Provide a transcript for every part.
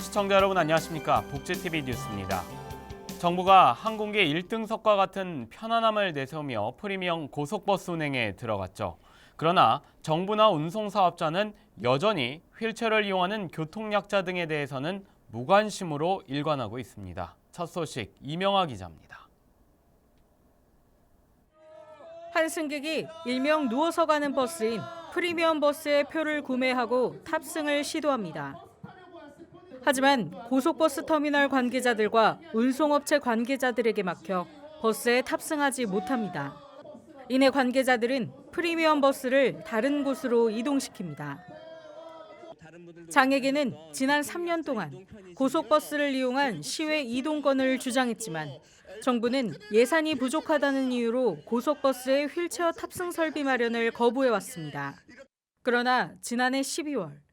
시청자 여러분 안녕하십니까? 복지TV 뉴스입니다. 정부가 항공기 1등석과 같은 편안함을 내세우며 프리미엄 고속버스 운행에 들어갔죠. 그러나 정부나 운송사업자는 여전히 휠체어를 이용하는 교통약자 등에 대해서는 무관심으로 일관하고 있습니다. 첫 소식 이명아 기자입니다. 한 승객이 일명 누워서 가는 버스인 프리미엄 버스의 표를 구매하고 탑승을 시도합니다. 하지만 고속버스 터미널 관계자들과 운송업체 관계자들에게 막혀 버스에 탑승하지 못합니다. 이내 관계자들은 프리미엄 버스를 다른 곳으로 이동시킵니다. 장에게는 지난 3년 동안 고속버스를 이용한 시외 이동권을 주장했지만 정부는 예산이 부족하다는 이유로 고속버스의 휠체어 탑승 설비 마련을 거부해왔습니다. 그러나 지난해 12월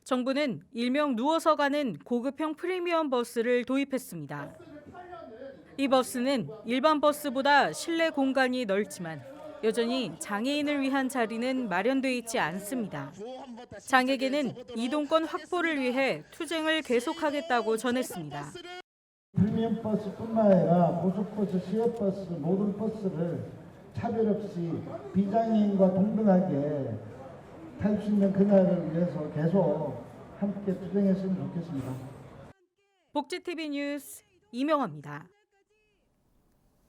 정부는 일명 누워서 가는 고급형 프리미엄 버스를 도입했습니다. 이 버스는 일반 버스보다 실내 공간이 넓지만 여전히 장애인을 위한 자리는 마련돼 있지 않습니다. 장에게는 이동권 확보를 위해 투쟁을 계속하겠다고 전했습니다. 프리미엄 버스뿐만 아니라 고속버스, 시외버스, 모든 버스를 차별 없이 비장애인과 동등하게 탈 수 있는 그날을 위해서 계속 함께 투쟁했으면 좋겠습니다. 복지TV 뉴스 이명아입니다.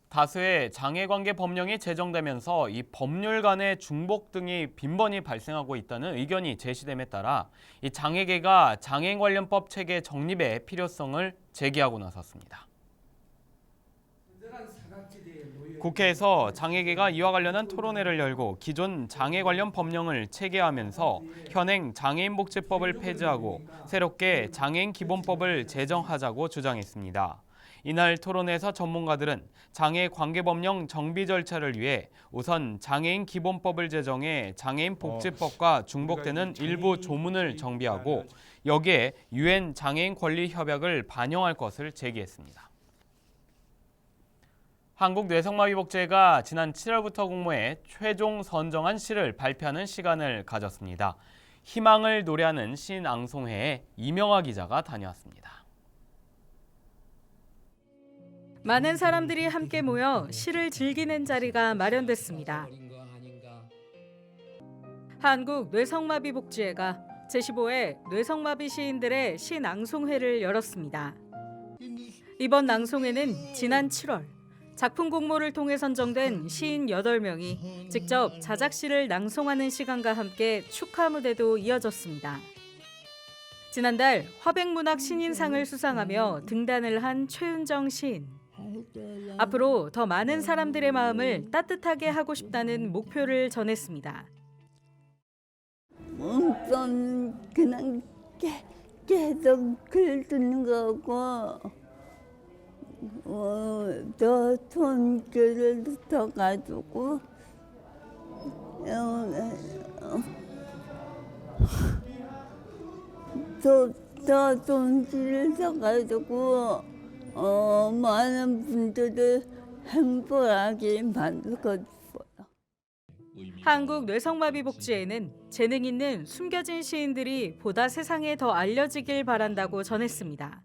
다수의 장애관계 법령이 제정되면서 이 법률 간의 중복 등이 빈번히 발생하고 있다는 의견이 제시됨에 따라 이 장애계가 장애인 관련법 체계 정립의 필요성을 제기하고 나섰습니다. 국회에서 장애계가 이와 관련한 토론회를 열고 기존 장애 관련 법령을 체계하면서 현행 장애인복지법을 폐지하고 새롭게 장애인 기본법을 제정하자고 주장했습니다. 이날 토론회에서 전문가들은 장애 관계법령 정비 절차를 위해 우선 장애인 기본법을 제정해 장애인 복지법과 중복되는 일부 조문을 정비하고 여기에 UN 장애인 권리 협약을 반영할 것을 제기했습니다. 한국뇌성마비복지회가 지난 7월부터 공모해 최종 선정한 시를 발표하는 시간을 가졌습니다. 희망을 노래하는 시인 앙송회에 이명아 기자가 다녀왔습니다. 많은 사람들이 함께 모여 시를 즐기는 자리가 마련됐습니다. 한국뇌성마비복지회가 제15회 뇌성마비 시인들의 시 낭송회를 열었습니다. 이번 낭송회는 지난 7월 작품 공모를 통해 선정된 시인 8명이 직접 자작시를 낭송하는 시간과 함께 축하 무대도 이어졌습니다. 지난달 화백문학 신인상을 수상하며 등단을 한 최은정 시인. 앞으로 더 많은 사람들의 마음을 따뜻하게 하고 싶다는 목표를 전했습니다. 그냥 계속 글 쓰는 거고 더 손글을 써가지고 더 손글을 써가지고 많은 분들을 행복하게 만들고 싶어요. 한국뇌성마비복지회는 재능 있는 숨겨진 시인들이 보다 세상에 더 알려지길 바란다고 전했습니다.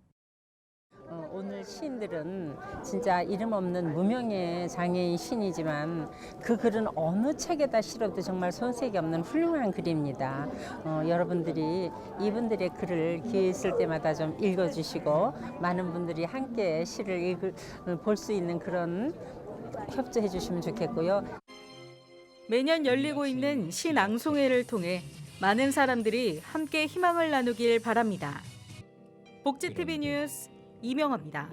오늘 시인들은 진짜 이름 없는 무명의 장애인 시인이지만 그 글은 어느 책에다 실어도 정말 손색이 없는 훌륭한 글입니다. 여러분들이 이분들의 글을 기회 있을 때마다 좀 읽어주시고 많은 분들이 함께 시를 볼 수 있는 그런 협조해 주시면 좋겠고요. 매년 열리고 있는 시 낭송회를 통해 많은 사람들이 함께 희망을 나누길 바랍니다. 복지TV 뉴스 이명아입니다.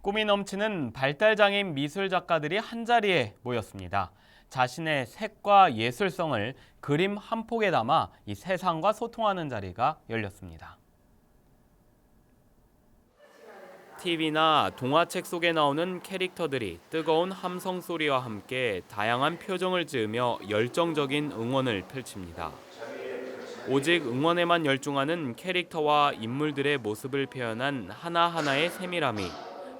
꿈이 넘치는 발달장애인 미술 작가들이 한자리에 모였습니다. 자신의 색과 예술성을 그림 한 폭에 담아 이 세상과 소통하는 자리가 열렸습니다. TV나 동화책 속에 나오는 캐릭터들이 뜨거운 함성 소리와 함께 다양한 표정을 지으며 열정적인 응원을 펼칩니다. 오직 응원에만 열중하는 캐릭터와 인물들의 모습을 표현한 하나하나의 세밀함이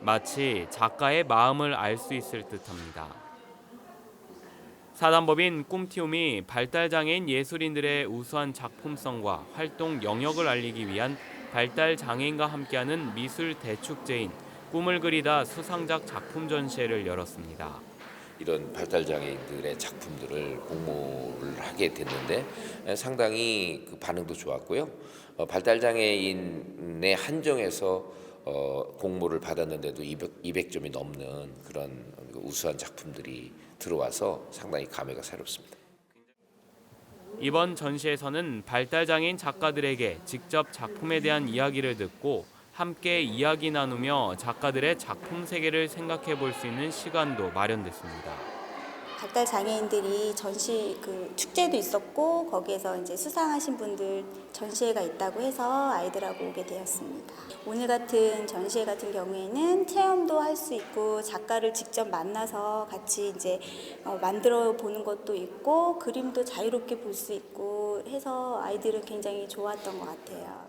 마치 작가의 마음을 알 수 있을 듯합니다. 사단법인 꿈티움이 발달장애인 예술인들의 우수한 작품성과 활동 영역을 알리기 위한 발달 장애인과 함께하는 미술 대축제인 꿈을 그리다 수상작 작품 전시회를 열었습니다. 이런 발달장애인들의 작품들을 공모를 하게 됐는데 상당히 그 반응도 좋았고요. 발달장애인의 한정에서 공모를 받았는데도 200점이 넘는 그런 우수한 작품들이 들어와서 상당히 감회가 새롭습니다. 이번 전시에서는 발달장애인 작가들에게 직접 작품에 대한 이야기를 듣고 함께 이야기 나누며 작가들의 작품 세계를 생각해 볼 수 있는 시간도 마련됐습니다. 발달 장애인들이 축제도 있었고 거기에서 이제 수상하신 분들 전시회가 있다고 해서 아이들하고 오게 되었습니다. 오늘 같은 전시회 같은 경우에는 체험도 할 수 있고 작가를 직접 만나서 같이 이제 만들어 보는 것도 있고 그림도 자유롭게 볼 수 있고 해서 아이들은 굉장히 좋았던 것 같아요.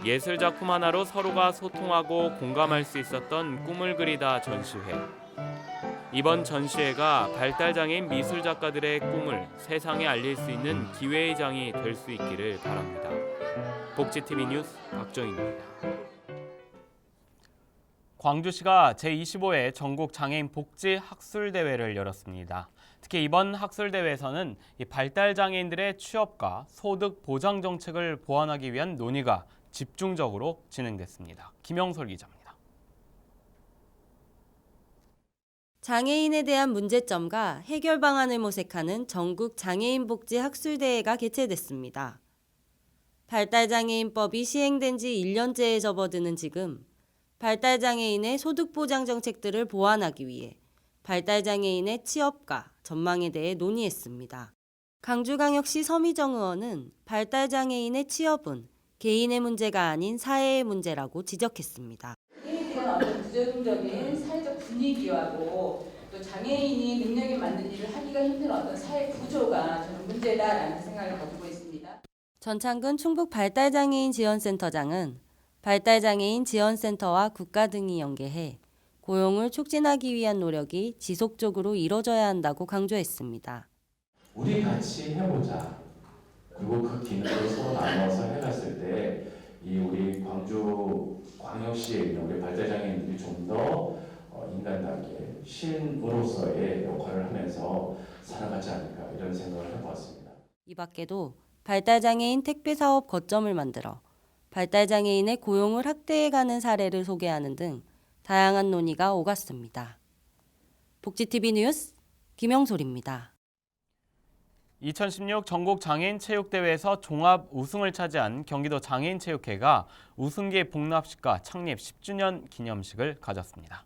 예술 작품 하나로 서로가 소통하고 공감할 수 있었던 꿈을 그리다 전시회. 이번 전시회가 발달장애인 미술 작가들의 꿈을 세상에 알릴 수 있는 기회의 장이 될 수 있기를 바랍니다. 복지TV 뉴스 박정희입니다. 광주시가 제25회 전국 장애인 복지 학술 대회를 열었습니다. 특히 이번 학술 대회에서는 발달 장애인들의 취업과 소득 보장 정책을 보완하기 위한 논의가 집중적으로 진행됐습니다. 김영솔 기자입니다. 장애인에 대한 문제점과 해결 방안을 모색하는 전국 장애인 복지 학술대회가 개최됐습니다. 발달장애인법이 시행된 지 1년째에 접어드는 지금 발달장애인의 소득보장 정책들을 보완하기 위해 발달장애인의 취업과 전망에 대해 논의했습니다. 강주광역시 서미정 의원은 발달장애인의 취업은 개인의 문제가 아닌 사회의 문제라고 지적했습니다. 이에 대한 어떤 부정적인 사회적 분위기하고 또 장애인이 능력이 맞는 일을 하기가 힘든 어떤 사회 구조가 저는 문제다라는 생각을 가지고 있습니다. 전창근 충북 발달장애인 지원센터장은 발달장애인 지원센터와 국가 등이 연계해 고용을 촉진하기 위한 노력이 지속적으로 이뤄져야 한다고 강조했습니다. 우리 같이 해보자. 그리고 그 기능을 서로 나눠서 해갔을 때 이 우리 광주 광역시에 있는 우리 발달장애인들이 좀 더 인간답게 신으로서의 역할을 하면서 살아가지 않을까 이런 생각을 해보았습니다. 이 밖에도 발달장애인 택배사업 거점을 만들어 발달장애인의 고용을 확대해가는 사례를 소개하는 등 다양한 논의가 오갔습니다. 복지TV 뉴스 김영솔입니다. 2016 전국 장애인 체육대회에서 종합 우승을 차지한 경기도 장애인체육회가 우승기 복납식과 창립 10주년 기념식을 가졌습니다.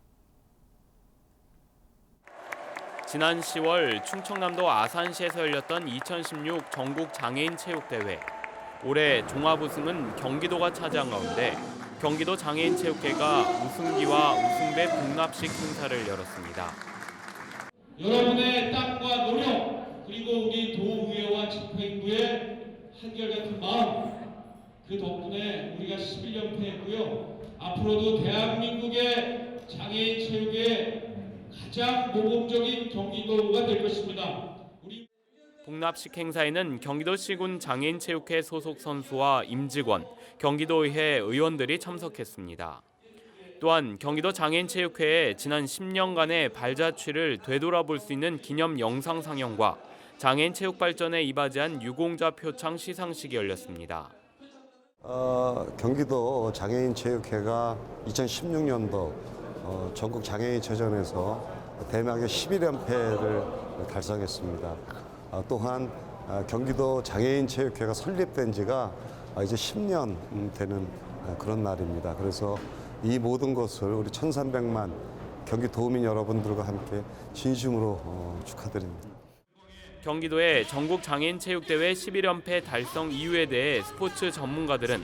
지난 10월 충청남도 아산시에서 열렸던 2016 전국 장애인 체육대회. 올해 종합 우승은 경기도가 차지한 가운데 경기도 장애인체육회가 우승기와 우승배 복납식 행사를 열었습니다. 여러분의 땀과 노력 그리고 우리 도의회와 집행부의 한결같은 마음 그 덕분에 우리가 11연패했고요. 앞으로도 대한민국의 장애인 체육의 가장 모범적인 경기도가 될 것입니다. 복납식 행사에는 경기도시군 장애인체육회 소속 선수와 임직원, 경기도의회 의원들이 참석했습니다. 또한 경기도 장애인체육회의 지난 10년간의 발자취를 되돌아볼 수 있는 기념 영상 상영과 장애인 체육 발전에 이바지한 유공자 표창 시상식이 열렸습니다. 경기도 장애인체육회가 2016년도 전국 장애인체전에서 대망의 11연패를 달성했습니다. 또한 경기도 장애인체육회가 설립된 지가 이제 10년 되는 그런 날입니다. 그래서 이 모든 것을 우리 1,300만 경기 도민 여러분들과 함께 진심으로 축하드립니다. 경기도의 전국 장애인 체육대회 11연패 달성 이유에 대해 스포츠 전문가들은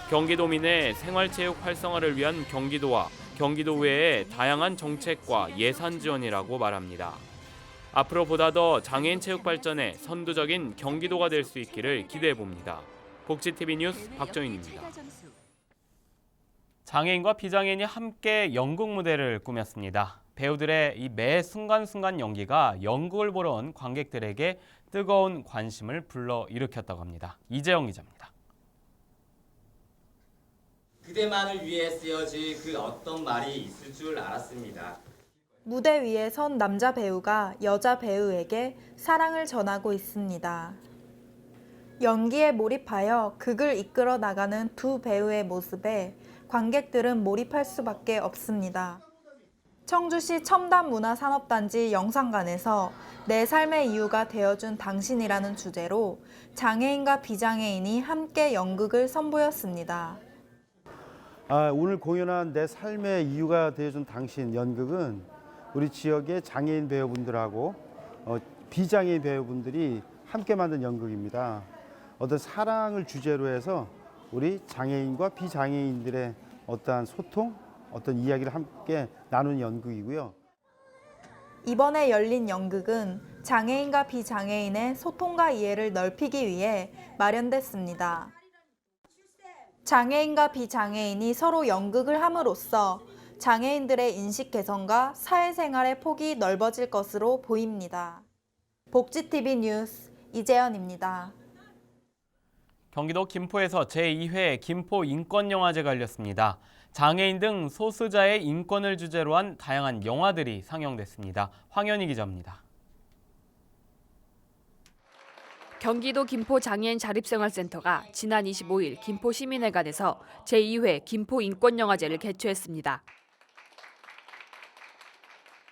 경기도민의 생활체육 활성화를 위한 경기도와 경기도의회의 다양한 정책과 예산 지원이라고 말합니다. 앞으로 보다 더 장애인 체육 발전에 선두적인 경기도가 될 수 있기를 기대해 봅니다. 복지TV 뉴스 박정인입니다. 장애인과 비장애인이 함께 연극 무대를 꾸몄습니다. 배우들의 이 매 순간순간 연기가 연극을 보러 온 관객들에게 뜨거운 관심을 불러일으켰다고 합니다. 이재영 기자입니다. 그대만을 위해 쓰여질 그 어떤 말이 있을 줄 알았습니다. 무대 위에 선 남자 배우가 여자 배우에게 사랑을 전하고 있습니다. 연기에 몰입하여 극을 이끌어 나가는 두 배우의 모습에 관객들은 몰입할 수밖에 없습니다. 청주시 첨단문화산업단지 영상관에서 내 삶의 이유가 되어준 당신이라는 주제로 장애인과 비장애인이 함께 연극을 선보였습니다. 오늘 공연한 내 삶의 이유가 되어준 당신 연극은 우리 지역의 장애인 배우분들하고 비장애인 배우분들이 함께 만든 연극입니다. 어떤 사랑을 주제로 해서 우리 장애인과 비장애인들의 어떠한 소통, 어떤 이야기를 함께 나눈 연극이고요. 이번에 열린 연극은 장애인과 비장애인의 소통과 이해를 넓히기 위해 마련됐습니다. 장애인과 비장애인이 서로 연극을 함으로써 장애인들의 인식 개선과 사회생활의 폭이 넓어질 것으로 보입니다. 복지TV 뉴스 이재현입니다. 경기도 김포에서 제2회 김포 인권영화제가 열렸습니다. 장애인 등 소수자의 인권을 주제로 한 다양한 영화들이 상영됐습니다. 황현희 기자입니다. 경기도 김포 장애인 자립생활센터가 지난 25일 김포 시민회관에서 제2회 김포 인권영화제를 개최했습니다.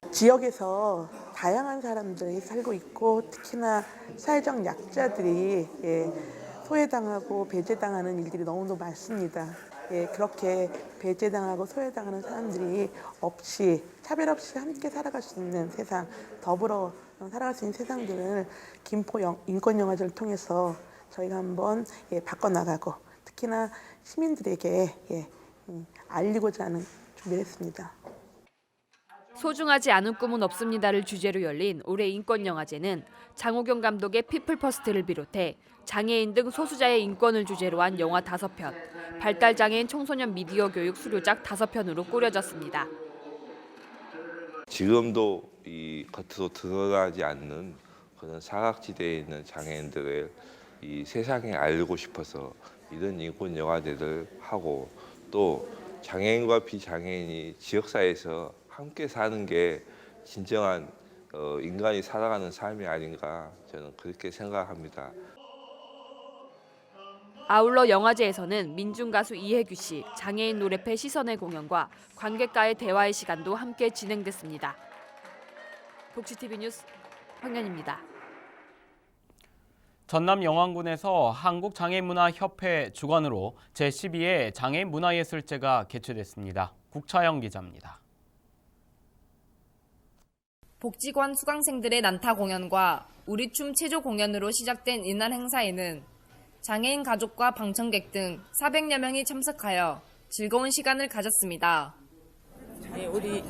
지역에서 다양한 사람들이 살고 있고 특히나 사회적 약자들이 소외당하고 배제당하는 일들이 너무도 많습니다. 그렇게 배제당하고 소외당하는 사람들이 없이 차별 없이 함께 살아갈 수 있는 세상, 더불어 살아갈 수 있는 세상들을 김포 인권영화제를 통해서 저희가 한번 바꿔나가고 특히나 시민들에게 알리고자 하는 준비를 했습니다. 소중하지 않은 꿈은 없습니다를 주제로 열린 올해 인권영화제는 장호경 감독의 피플퍼스트를 비롯해 장애인 등 소수자의 인권을 주제로 한 영화 5편, 발달장애인 청소년 미디어 교육 수료작 5편으로 꾸려졌습니다. 지금도 이 겉으로 드러나지 않는 그런 사각지대에 있는 장애인들을 이 세상에 알리고 싶어서 이런 인권 영화제를 하고 또 장애인과 비장애인이 지역사회에서 함께 사는 게 진정한 인간이 살아가는 삶이 아닌가 저는 그렇게 생각합니다. 아울러 영화제에서는 민중가수 이혜규 씨, 장애인 노래패 시선의 공연과 관객과의 대화의 시간도 함께 진행됐습니다. 복지TV 뉴스 황현입니다. 전남 영왕군에서 한국장애인문화협회 주관으로 제12회 장애인문화예술제가 개최됐습니다. 국차영 기자입니다. 복지관 수강생들의 난타 공연과 우리춤 체조 공연으로 시작된 이날 행사에는 장애인 가족과 방청객 등 400여 명이 참석하여 즐거운 시간을 가졌습니다. 우리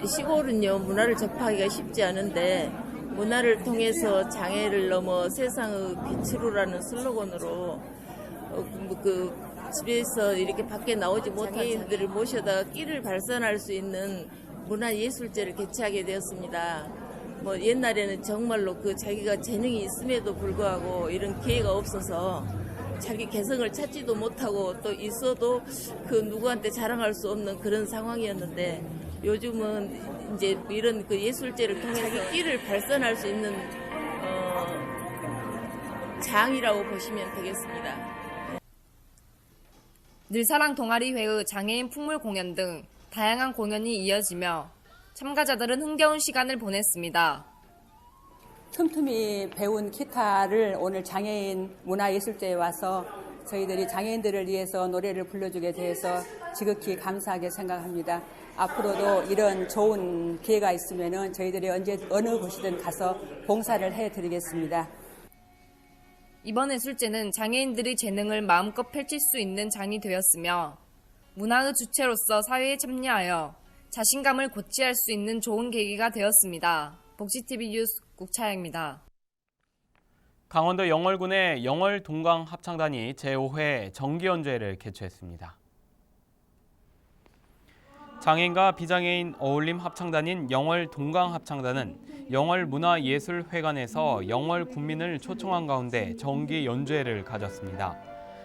시골은요, 문화를 접하기가 쉽지 않은데 문화를 통해서 장애를 넘어 세상의 빛으로라는 슬로건으로 집에서 이렇게 밖에 나오지 못한 장애인들을 모셔다 끼를 발산할 수 있는 문화예술제를 개최하게 되었습니다. 옛날에는 정말로 자기가 재능이 있음에도 불구하고 이런 기회가 없어서 자기 개성을 찾지도 못하고 또 있어도 누구한테 자랑할 수 없는 그런 상황이었는데 요즘은 이제 이런 예술제를 통해서 자기 끼를 발산할 수 있는 장이라고 보시면 되겠습니다. 늘사랑 동아리회의 장애인 풍물 공연 등 다양한 공연이 이어지며 참가자들은 흥겨운 시간을 보냈습니다. 틈틈이 배운 기타를 오늘 장애인 문화예술제에 와서 저희들이 장애인들을 위해서 노래를 불러주게 돼서 지극히 감사하게 생각합니다. 앞으로도 이런 좋은 기회가 있으면 저희들이 어느 곳이든 가서 봉사를 해드리겠습니다. 이번 예술제는 장애인들이 재능을 마음껏 펼칠 수 있는 장이 되었으며 문화의 주체로서 사회에 참여하여 자신감을 고취할 수 있는 좋은 계기가 되었습니다. 복지TV 뉴스 국차영입니다. 강원도 영월군의 영월 동강 합창단이 제5회 정기연주회를 개최했습니다. 장애인과 비장애인 어울림 합창단인 영월 동강 합창단은 영월 문화예술회관에서 영월 군민을 초청한 가운데 정기 연주회를 가졌습니다.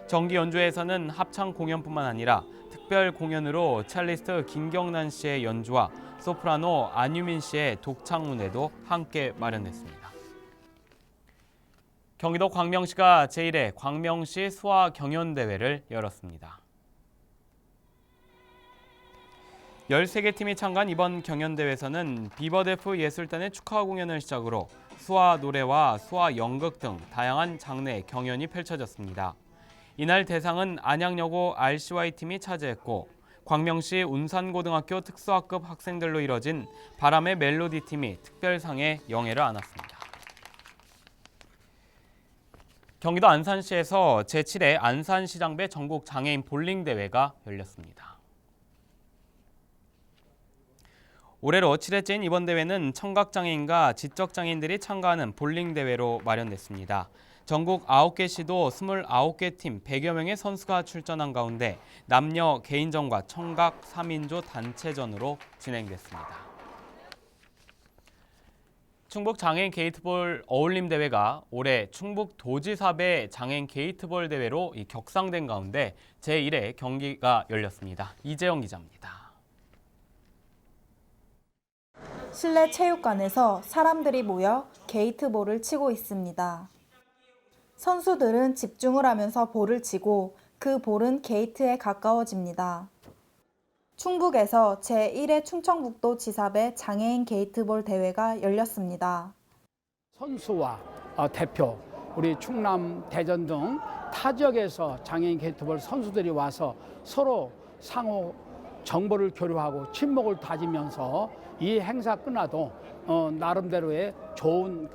정기 연주회에서는 합창 공연뿐만 아니라 특별 공연으로 첼리스트 김경란 씨의 연주와 소프라노 안유민 씨의 독창 무대도 함께 마련했습니다. 경기도 광명시가 제1회 광명시 수화 경연대회를 열었습니다. 13개 팀이 참가한 이번 경연대회에서는 비버데프 예술단의 축하 공연을 시작으로 수화 노래와 수화 연극 등 다양한 장르의 경연이 펼쳐졌습니다. 이날 대상은 안양여고 RCY팀이 차지했고 광명시 운산고등학교 특수학급 학생들로 이뤄진 바람의 멜로디 팀이 특별상의 영예를 안았습니다. 경기도 안산시에서 제7회 안산시장배 전국 장애인 볼링 대회가 열렸습니다. 올해로 7회째인 이번 대회는 청각장애인과 지적장애인들이 참가하는 볼링 대회로 마련됐습니다. 전국 9개 시도 29개 팀 100여 명의 선수가 출전한 가운데 남녀 개인전과 청각 3인조 단체전으로 진행됐습니다. 충북 장애인 게이트볼 어울림 대회가 올해 충북 도지사배 장애인 게이트볼 대회로 격상된 가운데 제1회 경기가 열렸습니다. 이재영 기자입니다. 실내 체육관에서 사람들이 모여 게이트볼을 치고 있습니다. 선수들은 집중을 하면서 볼을 치고 그 볼은 게이트에 가까워집니다. 충북에서 제1회 충청북도 지사배 장애인 게이트볼 대회가 열렸습니다. 선수와 대표, 우리 충남, 대전 등 타 지역에서 장애인 게이트볼 선수들이 와서 서로 상호 정보를 교류하고 친목을 다지면서 이 행사 끝나도 나름대로의 좋은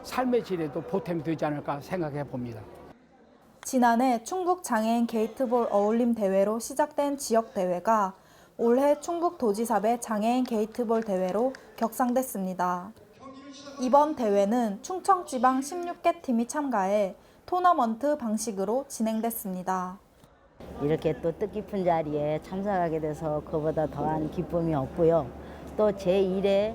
삶의 질에도 보탬이 되지 않을까 생각해 봅니다. 지난해 충북 장애인 게이트볼 어울림 대회로 시작된 지역 대회가 올해 충북도지사배 장애인 게이트볼 대회로 격상됐습니다. 이번 대회는 충청지방 16개 팀이 참가해 토너먼트 방식으로 진행됐습니다. 이렇게 또 뜻깊은 자리에 참석하게 돼서 그보다 더한 기쁨이 없고요. 또 제1회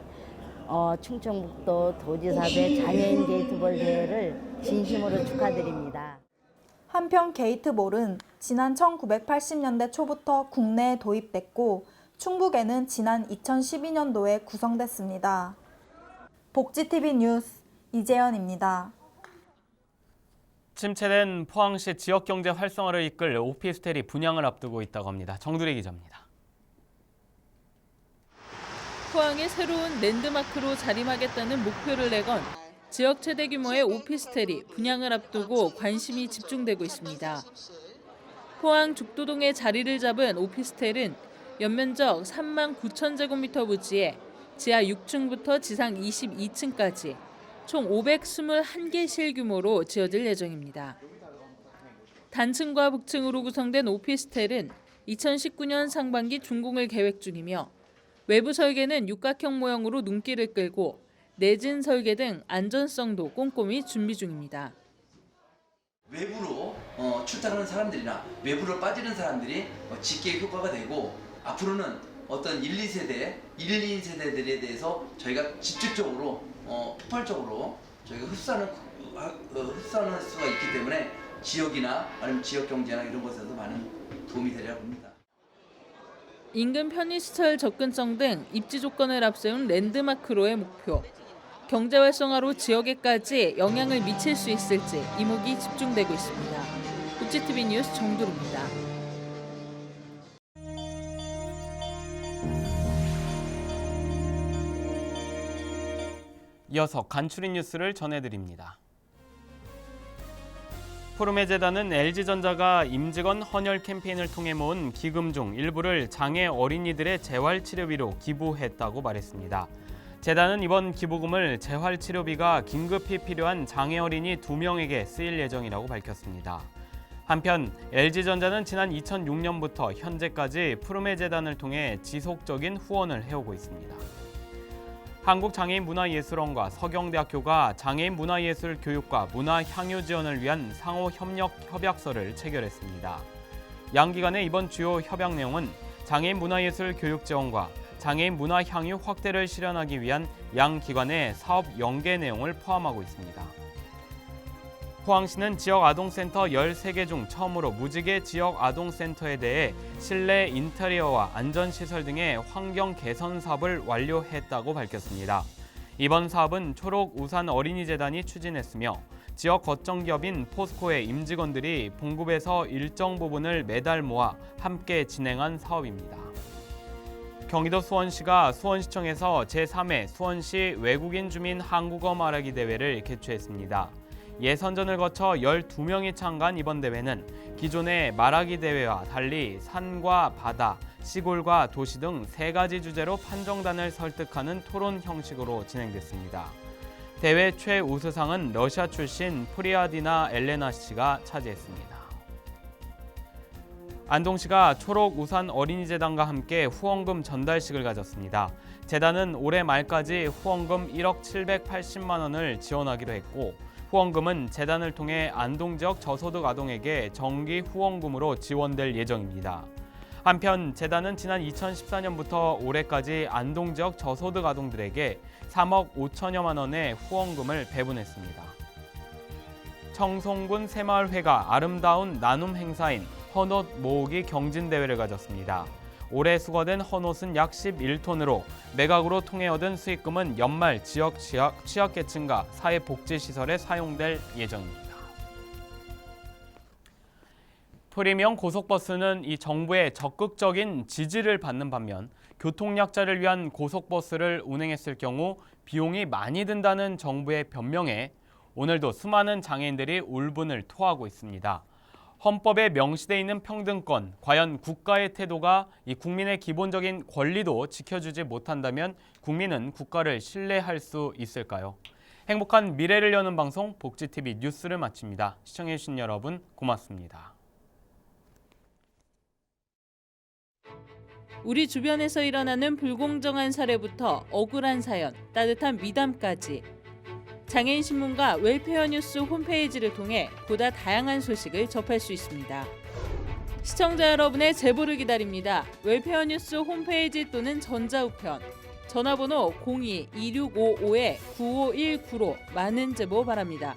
충청북도 도지사배 장애인 게이트볼 대회를 진심으로 축하드립니다. 한편 게이트볼은 지난 1980년대 초부터 국내에 도입됐고 충북에는 지난 2012년도에 구성됐습니다. 복지TV 뉴스 이재현입니다. 침체된 포항시 지역경제 활성화를 이끌 오피스텔이 분양을 앞두고 있다고 합니다. 정두리 기자입니다. 포항의 새로운 랜드마크로 자림하겠다는 목표를 내건 지역 최대 규모의 오피스텔이 분양을 앞두고 관심이 집중되고 있습니다. 포항 죽도동에 자리를 잡은 오피스텔은 연면적 3만 9천 제곱미터 부지에 지하 6층부터 지상 22층까지 총 521개 실 규모로 지어질 예정입니다. 단층과 북층으로 구성된 오피스텔은 2019년 상반기 준공을 계획 중이며 외부 설계는 육각형 모형으로 눈길을 끌고 내진 설계 등 안전성도 꼼꼼히 준비 중입니다. 외부로 출퇴하는 사람들이나 외부로 빠지는 사람들이 직계 효과가 되고 앞으로는 어떤 1, 2세대들에 대해서 저희가 집중적으로 폭발적으로 저희가 흡수하는 수가 있기 때문에 지역이나 아니면 지역 경제나 이런 것에도 많은 도움이 되리라 봅니다. 인근 편의시설 접근성 등 입지 조건을 앞세운 랜드마크로의 목표. 경제 활성화로 지역에까지 영향을 미칠 수 있을지 이목이 집중되고 있습니다. 복지TV 뉴스 정두루입니다. 이어서 간추린 뉴스를 전해드립니다. 푸르메 재단은 LG전자가 임직원 헌혈 캠페인을 통해 모은 기금 중 일부를 장애 어린이들의 재활치료비로 기부했다고 말했습니다. 재단은 이번 기부금을 재활치료비가 긴급히 필요한 장애 어린이 2명에게 쓰일 예정이라고 밝혔습니다. 한편 LG전자는 지난 2006년부터 현재까지 푸르메 재단을 통해 지속적인 후원을 해오고 있습니다. 한국장애인문화예술원과 서경대학교가 장애인 문화예술 교육과 문화 향유 지원을 위한 상호 협력 협약서를 체결했습니다. 양 기관의 이번 주요 협약 내용은 장애인 문화예술 교육 지원과 장애인 문화 향유 확대를 실현하기 위한 양 기관의 사업 연계 내용을 포함하고 있습니다. 포항시는 지역 아동센터 13개 중 처음으로 무지개 지역 아동센터에 대해 실내 인테리어와 안전시설 등의 환경 개선 사업을 완료했다고 밝혔습니다. 이번 사업은 초록우산 어린이재단이 추진했으며 지역 거점기업인 포스코의 임직원들이 봉급에서 일정 부분을 매달 모아 함께 진행한 사업입니다. 경기도 수원시가 수원시청에서 제3회 수원시 외국인 주민 한국어 말하기 대회를 개최했습니다. 예선전을 거쳐 12명이 참가한 이번 대회는 기존의 말하기 대회와 달리 산과 바다, 시골과 도시 등 3가지 주제로 판정단을 설득하는 토론 형식으로 진행됐습니다. 대회 최우수상은 러시아 출신 프리아디나 엘레나 씨가 차지했습니다. 안동시가 초록우산 어린이재단과 함께 후원금 전달식을 가졌습니다. 재단은 올해 말까지 후원금 1억 780만 원을 지원하기로 했고 후원금은 재단을 통해 안동 지역 저소득 아동에게 정기 후원금으로 지원될 예정입니다. 한편 재단은 지난 2014년부터 올해까지 안동 지역 저소득 아동들에게 3억 5천여만 원의 후원금을 배분했습니다. 청송군 새마을회가 아름다운 나눔 행사인 헌옷 모으기 경진대회를 가졌습니다. 올해 수거된 헌옷은 약 11톤으로 매각으로 통해 얻은 수익금은 연말 지역 취약계층과 사회복지시설에 사용될 예정입니다. 프리미엄 고속버스는 이 정부의 적극적인 지지를 받는 반면 교통약자를 위한 고속버스를 운행했을 경우 비용이 많이 든다는 정부의 변명에 오늘도 수많은 장애인들이 울분을 토하고 있습니다. 헌법에 명시돼 있는 평등권, 과연 국가의 태도가 이 국민의 기본적인 권리도 지켜주지 못한다면 국민은 국가를 신뢰할 수 있을까요? 행복한 미래를 여는 방송 복지TV 뉴스를 마칩니다. 시청해주신 여러분 고맙습니다. 우리 주변에서 일어나는 불공정한 사례부터 억울한 사연, 따뜻한 미담까지 장애인 신문과 웰페어 뉴스 홈페이지를 통해 보다 다양한 소식을 접할 수 있습니다. 시청자 여러분의 제보를 기다립니다. 웰페어 뉴스 홈페이지 또는 전자우편, 전화번호 02-2655-9519로 많은 제보 바랍니다.